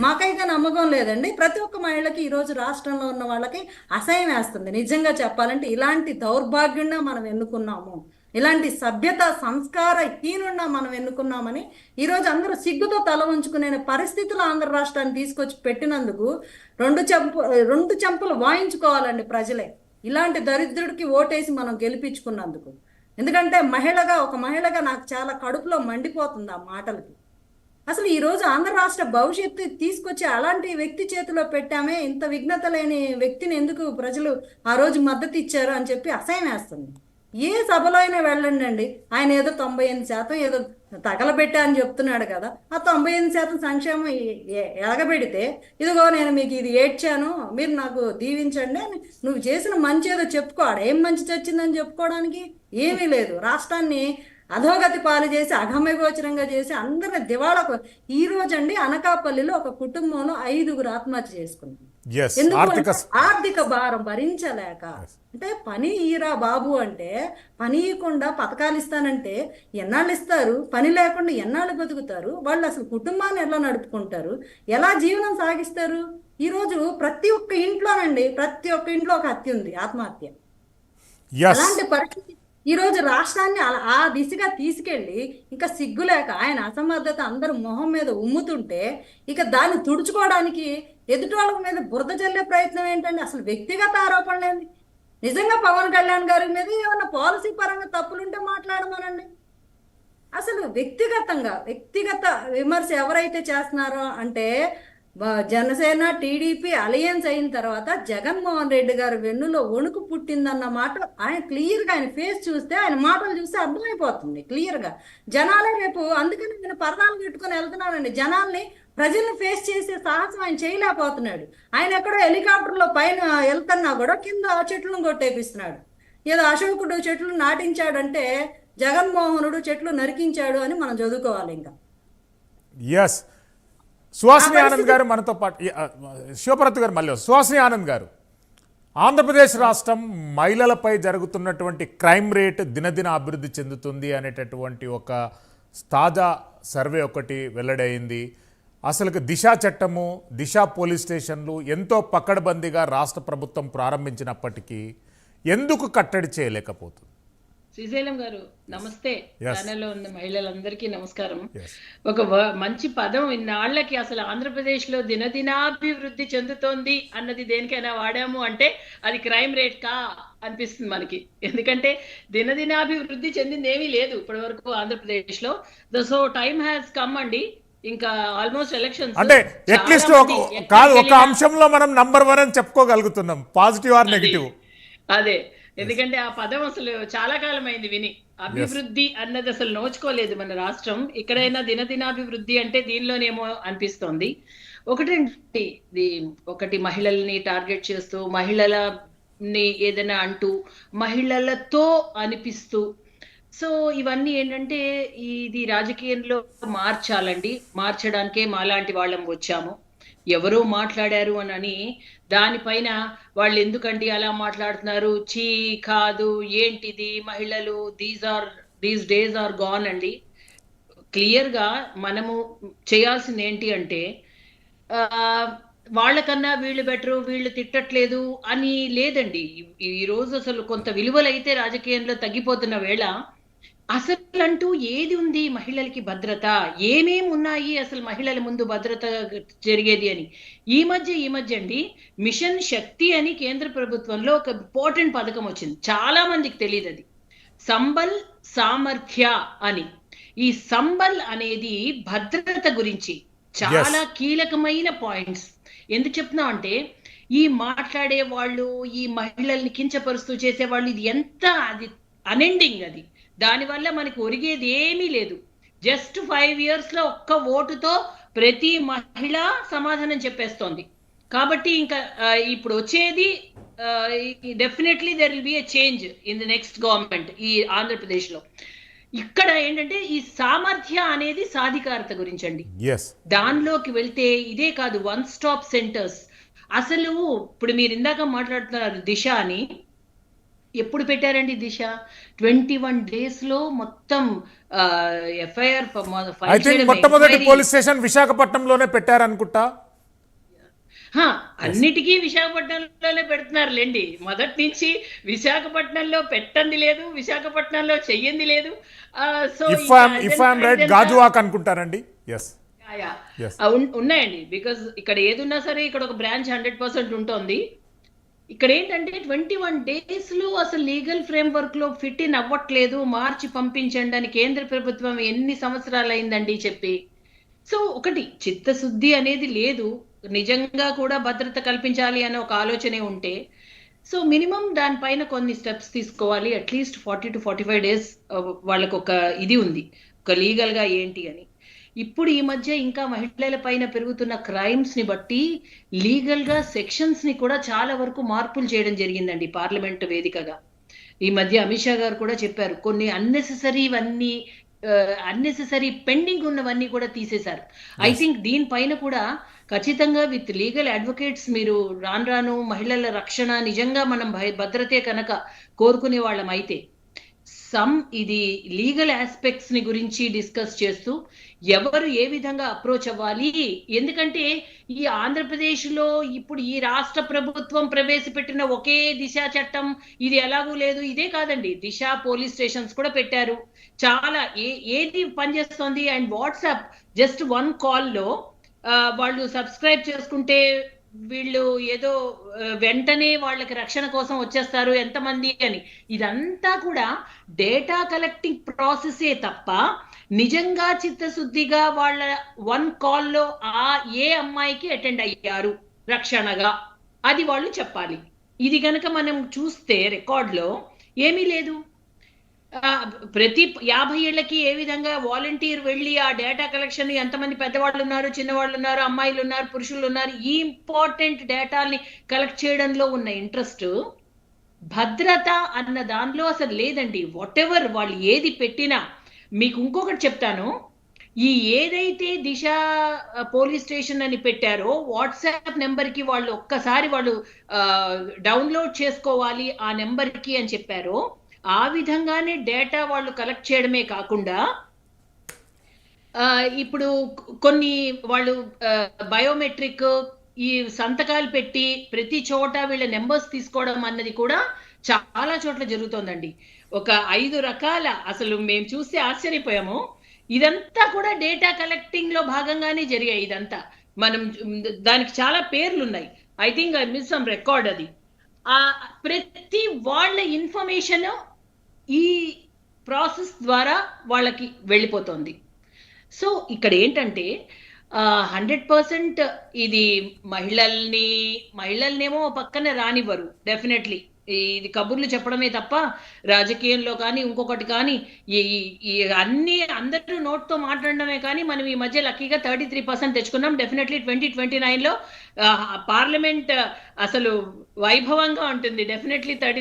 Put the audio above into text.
మాకైతే నమ్మకం లేదండి. ప్రతి ఒక్క మహిళకి ఈరోజు రాష్ట్రంలో ఉన్న వాళ్ళకి అసహ్యం వేస్తుంది. నిజంగా చెప్పాలంటే ఇలాంటి దౌర్భాగ్యున్నా మనం ఎన్నుకున్నాము, ఇలాంటి సభ్యత సంస్కార హీనున్నా మనం ఎన్నుకున్నామని ఈరోజు అందరూ సిగ్గుతో తల ఉంచుకునే పరిస్థితులు ఆంధ్ర రాష్ట్రాన్ని తీసుకొచ్చి పెట్టినందుకు రెండు చెంపు రెండు చెంపలు వాయించుకోవాలండి ప్రజలే. ఇలాంటి దరిద్రుడికి ఓటేసి మనం గెలిపించుకున్నందుకు. ఎందుకంటే ఒక మహిళగా నాకు చాలా కడుపులో మండిపోతుంది ఆ మాటలకి. అసలు ఈ రోజు ఆంధ్ర రాష్ట్ర భవిష్యత్తు తీసుకొచ్చి అలాంటి వ్యక్తి చేతిలో పెట్టామే, ఇంత విఘ్నత లేని వ్యక్తిని ఎందుకు ప్రజలు ఆ రోజు మద్దతు ఇచ్చారు అని చెప్పి అసహ్యం వేస్తుంది. ఏ సభలో అయినా వెళ్ళండి అండి, ఆయన ఏదో 98% ఏదో తగలబెట్టా అని చెప్తున్నాడు కదా. ఆ 98% సంక్షేమం ఎగబెడితే ఇదిగో నేను మీకు ఇది ఏడ్చాను, మీరు నాకు దీవించండి అని నువ్వు చేసిన మంచి ఏదో చెప్పుకోడు. ఏం మంచి చచ్చిందని చెప్పుకోవడానికి ఏమీ లేదు. రాష్ట్రాన్ని అధోగతి పాలు చేసి అగమ్యగోచరంగా చేసి అందరిని దివాళకు. ఈ రోజు అండి అనకాపల్లిలో ఒక కుటుంబంలో 5గురు ఆత్మహత్య చేసుకున్నారు. ఎందుకు? ఆర్థిక భారం భరించలేక. అంటే పని ఈరా బాబు అంటే పని ఇవ్వకుండా పథకాలు ఇస్తానంటే ఎన్నాళ్ళు ఇస్తారు? పని లేకుండా ఎన్నాళ్ళు బతుకుతారు వాళ్ళు? అసలు కుటుంబాన్ని ఎలా నడుపుకుంటారు? ఎలా జీవనం సాగిస్తారు? ఈరోజు ప్రతి ఒక్క ఇంట్లోనండి, ప్రతి ఒక్క ఇంట్లో ఒక హత్య ఉంది, ఆత్మహత్య. అలాంటి పరిస్థితి ఈరోజు రాష్ట్రాన్ని ఆ దిశగా తీసుకెళ్ళి ఇంకా సిగ్గులేక ఆయన అసమర్థత అందరూ మొహం మీద ఉమ్ముతుంటే ఇక దాన్ని తుడుచుకోవడానికి ఎదుటి వాళ్ళ మీద బురద జల్లే ప్రయత్నం ఏంటండి? అసలు వ్యక్తిగత ఆరోపణలేండి. నిజంగా పవన్ కళ్యాణ్ గారి మీద ఏమన్నా పాలసీ పరంగా తప్పులుంటే మాట్లాడమనండి. అసలు వ్యక్తిగత విమర్శ ఎవరైతే చేస్తున్నారో అంటే జనసేన టీడీపీ అలయన్స్ అయిన తర్వాత జగన్మోహన్ రెడ్డి గారి వెన్నులో వణుకు పుట్టిందన్న మాట ఆయన క్లియర్గా, ఆయన ఫేస్ చూస్తే, ఆయన మాటలు చూస్తే అర్థమైపోతుంది క్లియర్గా. జనాలే రేపు, అందుకని నేను పరదాలు పెట్టుకొని వెళ్తున్నానండి. జనాల్ని, ప్రజల్ని ఫేస్ చేసే సాహసం ఆయన చేయలేకపోతున్నాడు. ఆయన ఎక్కడో హెలికాప్టర్లో పైన వెళ్తున్నా కూడా కింద చెట్లను కొట్టేపిస్తున్నాడు. ఏదో అశోకుడు చెట్లు నాటించాడంటే జగన్మోహనుడు చెట్లు నరికించాడు అని మనం చదువుకోవాలి. ఇంకా సుహాసిని ఆనంద్ గారు మనతో పాటు, శివభరత్ గారు మళ్ళీ. సుహాసిని ఆనంద్ గారు, ఆంధ్రప్రదేశ్ రాష్ట్రం మహిళలపై జరుగుతున్నటువంటి క్రైమ్ రేట్ దినదిన అభివృద్ధి చెందుతుంది అనేటటువంటి ఒక తాజా సర్వే ఒకటి వెల్లడైంది. అసలు దిశ చట్టము, దిశ పోలీస్ స్టేషన్లు ఎంతో పకడ్బందీగా రాష్ట్ర ప్రభుత్వం ప్రారంభించినప్పటికీ ఎందుకు కట్టడి చేయలేకపోతుంది? శ్రీశైలం గారు నమస్తే. ఛానల్లో ఉన్న మహిళలందరికీ నమస్కారం. ఒక మంచి పదం ఇన్నాళ్లకి అసలు ఆంధ్రప్రదేశ్ లో దినదినాభివృద్ధి చెందుతోంది అన్నది దేనికైనా వాడాము అంటే అది క్రైమ్ రేట్ కా అనిపిస్తుంది మనకి. ఎందుకంటే దినదినాభివృద్ధి చెందింది ఏమీ లేదు ఇప్పటి వరకు ఆంధ్రప్రదేశ్ లో. సో టైం హ్యాస్ కమ్ అండి. ఇంకా ఆల్మోస్ట్ ఎలక్షన్స్ అంటే అట్లీస్ట్ ఒక అంశంలో మనం నంబర్ 1 అని చెప్పుకోగలుగుతున్నాం, పాజిటివ్ ఆర్ నెగిటివ్. అదే, ఎందుకంటే ఆ పదం అసలు చాలా కాలం అయింది విని. అభివృద్ధి అన్నది అసలు నోచుకోలేదు మన రాష్ట్రం. ఇక్కడైనా దినదినాభివృద్ధి అంటే దీనిలోనేమో అనిపిస్తోంది. ఒకటి మహిళల్ని టార్గెట్ చేస్తూ, మహిళలని ఏదైనా అంటూ, మహిళలతో అనిపిస్తూ, సో ఇవన్నీ ఏంటంటే ఇది రాజకీయంలో మార్చాలండి. మార్చడానికే మాలాంటి వాళ్ళం వచ్చాము. ఎవరో మాట్లాడారు అని దానిపైన వాళ్ళు ఎందుకండి అలా మాట్లాడుతున్నారు, చీ కాదు ఏంటిది మహిళలు, దీస్ డేస్ ఆర్ గాన్ అండి. క్లియర్ గా మనము చేయాల్సింది ఏంటి అంటే వాళ్ళకన్నా వీళ్ళు బెటరు, వీళ్ళు తిట్టట్లేదు అని లేదండి. ఈ రోజు అసలు కొంత విలువలు అయితే రాజకీయంలో తగ్గిపోతున్న వేళ అసలు ఏది ఉంది మహిళలకి భద్రత, ఏమేమి ఉన్నాయి అసలు మహిళల ముందు భద్రత జరిగేది అని ఈ మధ్య అండి మిషన్ శక్తి అని కేంద్ర ప్రభుత్వంలో ఒక ఇంపార్టెంట్ పథకం వచ్చింది. చాలా మందికి తెలియదు అది. సంబల్ సామర్థ్య అని. ఈ సంబల్ అనేది భద్రత గురించి చాలా కీలకమైన పాయింట్స్. ఎందుకు చెప్తున్నా అంటే ఈ మాట్లాడే వాళ్ళు, ఈ మహిళల్ని కించపరుస్తూ చేసేవాళ్ళు, ఇది ఎంత అది అనెండింగ్. అది దానివల్ల మనకి ఒరిగేది ఏమీ లేదు. జస్ట్ 5 years లో ఒక్క ఓటుతో ప్రతి మహిళ సమాధానం చెప్పేస్తోంది. కాబట్టి ఇంకా ఇప్పుడు వచ్చేది definitely there will be a change in the next government ఈ ఆంధ్రప్రదేశ్ లో. ఇక్కడ ఏంటంటే ఈ సామర్థ్య అనేది సాధికారత గురించి అండి. దానిలోకి వెళ్తే ఇదే కాదు, 1 stop సెంటర్స్. అసలు ఇప్పుడు మీరు ఇందాక మాట్లాడుతున్నారు దిశ అని. ఎప్పుడు పెట్టారండి దిశ? 21 days లో మొత్తం ఎఫ్ఐఆర్. మొట్టమొదటి పోలీస్ స్టేషన్ విశాఖపట్నంలోనే పెట్టారనుకుంటా. హా, అన్నిటికీ విశాఖపట్నంలోనే పెడుతున్నారులేండి. మొదటి నుంచి విశాఖపట్నంలో పెట్టంది లేదు, విశాఖపట్నంలో చెయ్యంది లేదు. So if I'm right Gajuwaka అనుకుంటారండి. ఎస్. Yes. ఉన్నాయండి. బికాజ్ ఇక్కడ ఏదున్నా సరే ఇక్కడ ఒక బ్రాంచ్ 100% ఉంటుంది. ఇక్కడ ఏంటంటే 21 days లో అసలు లీగల్ ఫ్రేమ్ వర్క్ లో ఫిట్ ఇన్ అవ్వట్లేదు, మార్చి పంపించండి అని కేంద్ర ప్రభుత్వం ఎన్ని సంవత్సరాలు అయిందండి చెప్పి. సో ఒకటి చిత్తశుద్ధి అనేది లేదు, నిజంగా కూడా భద్రత కల్పించాలి అనే ఒక ఆలోచనే ఉంటే సో మినిమం దానిపైన కొన్ని స్టెప్స్ తీసుకోవాలి. అట్లీస్ట్ 40 to 45 days వాళ్ళకు ఒక ఇది ఉంది, ఒక లీగల్ గా ఏంటి అని. ఇప్పుడు ఈ మధ్య ఇంకా మహిళల పైన పెరుగుతున్న క్రైమ్స్ ని బట్టి లీగల్ గా సెక్షన్స్ ని కూడా చాలా వరకు మార్పులు చేయడం జరిగిందండి పార్లమెంట్ వేదికగా. ఈ మధ్య అమిత్ షా గారు కూడా చెప్పారు, కొన్ని అన్నెసెసరీ పెండింగ్ ఉన్నవన్నీ కూడా తీసేశారు. ఐ థింక్ దీనిపైన కూడా ఖచ్చితంగా విత్ లీగల్ అడ్వకేట్స్ మీరు రాను మహిళల రక్షణ నిజంగా మనం భద్రతే కనుక కోరుకునే వాళ్ళం అయితే ఇది లీగల్ ఆస్పెక్ట్స్ ని గురించి డిస్కస్ చేస్తూ ఎవరు ఏ విధంగా అప్రోచ్ అవ్వాలి. ఎందుకంటే ఈ ఆంధ్రప్రదేశ్ లో ఇప్పుడు ఈ రాష్ట్ర ప్రభుత్వం ప్రవేశపెట్టిన ఒకే దిశ చట్టం ఇది ఎలాగూ లేదు. ఇదే కాదండి, దిశ పోలీస్ స్టేషన్స్ కూడా పెట్టారు. చాలా ఏది పనిచేస్తోంది. అండ్ వాట్సాప్ జస్ట్ 1 కాల్లో వాళ్ళు సబ్స్క్రైబ్ చేసుకుంటే వీళ్ళు ఏదో వెంటనే వాళ్ళకి రక్షణ కోసం వచ్చేస్తారు ఎంతమంది అని. ఇదంతా కూడా డేటా కలెక్టింగ్ ప్రాసెసే తప్ప నిజంగా చిత్తశుద్ధిగా వాళ్ళ 1 కాల్లో ఏ అమ్మాయికి అటెండ్ అయ్యారు రక్షణగా అది వాళ్ళు చెప్పాలి. ఇది గనక మనం చూస్తే రికార్డులో ఏమీ లేదు. ప్రతి 50 ఏళ్లకి ఏ విధంగా వాలంటీర్ వెళ్ళి ఆ డేటా కలెక్షన్ ఎంతమంది పెద్దవాళ్ళు ఉన్నారు, చిన్నవాళ్ళు ఉన్నారు, అమ్మాయిలు ఉన్నారు, పురుషులు ఉన్నారు, ఈ ఇంపార్టెంట్ డేటాల్ని కలెక్ట్ చేయడంలో ఉన్న ఇంట్రెస్ట్ భద్రత అన్న దానిలో అసలు లేదండి. వాట్ ఎవర్ వాళ్ళు ఏది పెట్టినా. మీకు ఇంకొకటి చెప్తాను, ఏదైతే దిశ పోలీస్ స్టేషన్ అని పెట్టారో వాట్సాప్ నెంబర్కి వాళ్ళు ఒక్కసారి వాళ్ళు డౌన్లోడ్ చేసుకోవాలి ఆ నెంబర్కి అని చెప్పారో ఆ విధంగానే డేటా వాళ్ళు కలెక్ట్ చేయడమే కాకుండా ఇప్పుడు కొన్ని వాళ్ళు బయోమెట్రిక్ ఈ సంతకాలు పెట్టి ప్రతి చోట వీళ్ళ నెంబర్స్ తీసుకోవడం అన్నది కూడా చాలా చోట్ల జరుగుతోందండి. ఒక 5 రకాల అసలు మేము చూస్తే ఆశ్చర్యపోయాము. ఇదంతా కూడా డేటా కలెక్టింగ్ లో భాగంగానే జరిగాయి. ఇదంతా మనం దానికి చాలా పేర్లు ఉన్నాయి. I think I miss some record. అది ప్రతి వాళ్ళ ఇన్ఫర్మేషన్ ఈ ప్రాసెస్ ద్వారా వాళ్ళకి వెళ్ళిపోతుంది. సో ఇక్కడ ఏంటంటే 100% ఇది మహిళల్నేమో పక్కన రానివ్వరు. డెఫినెట్లీ ఇది కబుర్లు చెప్పడమే తప్ప రాజకీయంలో కానీ ఇంకొకటి కానీ అన్ని అందరూ నోట్తో మాట్లాడడమే కానీ మనం ఈ మధ్య లక్కీగా 33% తెచ్చుకున్నాం. డెఫినెట్లీ 2029లో పార్లమెంట్ అసలు వైభవంగా ఉంటుంది. డెఫినెట్లీ 33